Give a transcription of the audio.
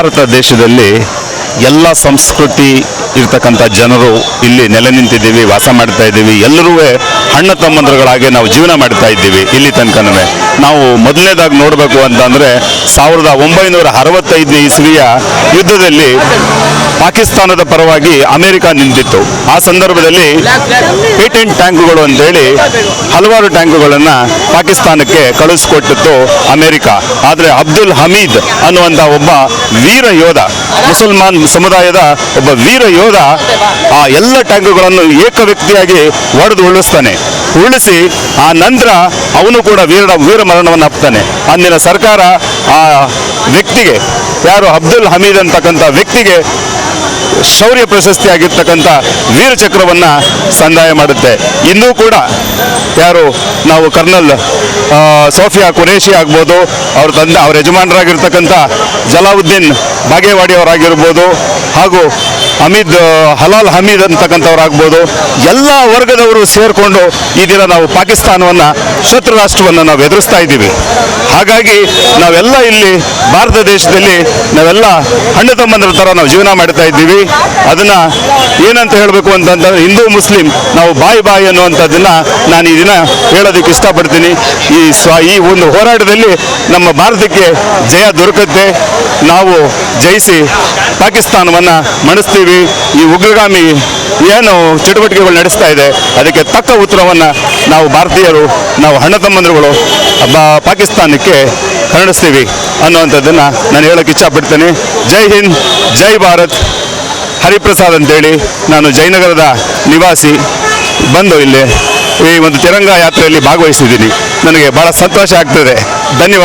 ಭಾರತ ದೇಶದಲ್ಲಿ ಎಲ್ಲ ಸಂಸ್ಕೃತಿ ಇರ್ತಕ್ಕಂಥ ಜನರು ಇಲ್ಲಿ ನೆಲೆ ನಿಂತಿದ್ದೀವಿ, ವಾಸ ಮಾಡ್ತಾ ಇದ್ದೀವಿ. ಎಲ್ಲರೂ ಅಣ್ಣ ತಮ್ಮಂದ್ರುಗಳಾಗಿ ನಾವು ಜೀವನ ಮಾಡ್ತಾ ಇದ್ದೀವಿ ಇಲ್ಲಿ ತನಕನೂ. ನಾವು ಮೊದಲನೇದಾಗಿ ನೋಡಬೇಕು ಅಂತಂದರೆ 1965ನೇ ಇಸ್ವಿಯ ಯುದ್ಧದಲ್ಲಿ ಪಾಕಿಸ್ತಾನದ ಪರವಾಗಿ ಅಮೆರಿಕ ನಿಂತಿತ್ತು. ಆ ಸಂದರ್ಭದಲ್ಲಿ ಪೇಟೆಂಟ್ ಟ್ಯಾಂಕುಗಳು ಅಂತೇಳಿ ಹಲವಾರು ಟ್ಯಾಂಕುಗಳನ್ನು ಪಾಕಿಸ್ತಾನಕ್ಕೆ ಕಳಿಸ್ಕೊಟ್ಟಿತ್ತು ಅಮೆರಿಕ. ಆದರೆ ಅಬ್ದುಲ್ ಹಮೀದ್ ಅನ್ನುವಂಥ ಒಬ್ಬ ವೀರ ಯೋಧ, ಮುಸಲ್ಮಾನ್ ಸಮುದಾಯದ ಒಬ್ಬ ವೀರ ಯೋಧ ಆ ಎಲ್ಲ ಟ್ಯಾಂಕುಗಳನ್ನು ಏಕ ವ್ಯಕ್ತಿಯಾಗಿ ಹೊಡೆದು ಉರುಳಿಸಿ ಆ ನಂತರ ಅವನು ಕೂಡ ವೀರ ಮರಣವನ್ನು ಅಪ್ತಾನೆ. ಅಂದಿನ ಸರ್ಕಾರ ಆ ವ್ಯಕ್ತಿಗೆ, ಯಾರು ಅಬ್ದುಲ್ ಹಮೀದ್ ಅಂತಕ್ಕಂಥ ವ್ಯಕ್ತಿಗೆ ಶೌರ್ಯ ಪ್ರಶಸ್ತಿ ಆಗಿರ್ತಕ್ಕಂಥ ವೀರ ಚಕ್ರವನ್ನು ಸಂದಾಯ ಮಾಡುತ್ತೆ. ಇನ್ನೂ ಕೂಡ ಯಾರು ನಾವು ಕರ್ನಲ್ ಸೋಫಿಯಾ ಕುರೇಶಿ ಆಗ್ಬೋದು, ಅವ್ರ ಯಜಮಾನರಾಗಿರ್ತಕ್ಕಂಥ ಜಲಾವುದ್ದೀನ್ ಬಾಗೇವಾಡಿ ಅವರಾಗಿರ್ಬೋದು, ಹಾಗೂ ಹಲಾಲ್ ಹಮೀದ್ ಅಂತಕ್ಕಂಥವ್ರಾಗ್ಬೋದು, ಎಲ್ಲ ವರ್ಗದವರು ಸೇರಿಕೊಂಡು ಈ ದಿನ ನಾವು ಪಾಕಿಸ್ತಾನವನ್ನು, ಶತ್ರು ರಾಷ್ಟ್ರವನ್ನು ನಾವು ಎದುರಿಸ್ತಾ ಇದ್ದೀವಿ. ಹಾಗಾಗಿ ನಾವೆಲ್ಲ ಇಲ್ಲಿ ಭಾರತ ದೇಶದಲ್ಲಿ ನಾವೆಲ್ಲ ಅಣ್ಣ ತಮ್ಮಂದ್ರ ಥರ ನಾವು ಜೀವನ ಮಾಡ್ತಾ ಇದ್ದೀವಿ. ಅದನ್ನು ಏನಂತ ಹೇಳಬೇಕು ಅಂತಂದ್ರೆ, ಹಿಂದೂ ಮುಸ್ಲಿಂ ನಾವು ಬಾಯಿ ಅನ್ನುವಂಥದ್ದನ್ನು ನಾನು ಈ ದಿನ ಹೇಳೋದಕ್ಕೆ ಇಷ್ಟಪಡ್ತೀನಿ. ಈ ಒಂದು ಹೋರಾಟದಲ್ಲಿ ನಮ್ಮ ಭಾರತಕ್ಕೆ ಜಯ ದೊರಕುತ್ತೆ. ನಾವು ಜಯಿಸಿ ಪಾಕಿಸ್ತಾನವನ್ನು ಮಣಿಸ್ತೀವಿ. ಈ ಉಗ್ರಗಾಮಿ ಏನು ಚಟುವಟಿಕೆಗಳು ನಡೆಸ್ತಾ ಇದೆ ಅದಕ್ಕೆ ತಕ್ಕ ಉತ್ತರವನ್ನು ನಾವು ಭಾರತೀಯರು, ನಾವು ಅಣ್ಣ ತಮ್ಮಂದ್ರುಗಳು ಪಾಕಿಸ್ತಾನಕ್ಕೆ ಕರುಣಿಸ್ತೀವಿ ಅನ್ನುವಂಥದ್ದನ್ನು ನಾನು ಹೇಳೋಕ್ಕೆ ಇಷ್ಟಪಡ್ತೇನೆ. ಜೈ ಹಿಂದ್, ಜೈ ಭಾರತ್. ಹರಿಪ್ರಸಾದ್ ಅಂತೇಳಿ, ನಾನು ಜಯನಗರದ ನಿವಾಸಿ. ಬಂದು ಇಲ್ಲಿ ಈ ಒಂದು ತಿರಂಗ ಯಾತ್ರೆಯಲ್ಲಿ ಭಾಗವಹಿಸಿದ್ದೀನಿ. ನನಗೆ ಭಾಳ ಸಂತೋಷ ಆಗ್ತದೆ. ಧನ್ಯವಾದ.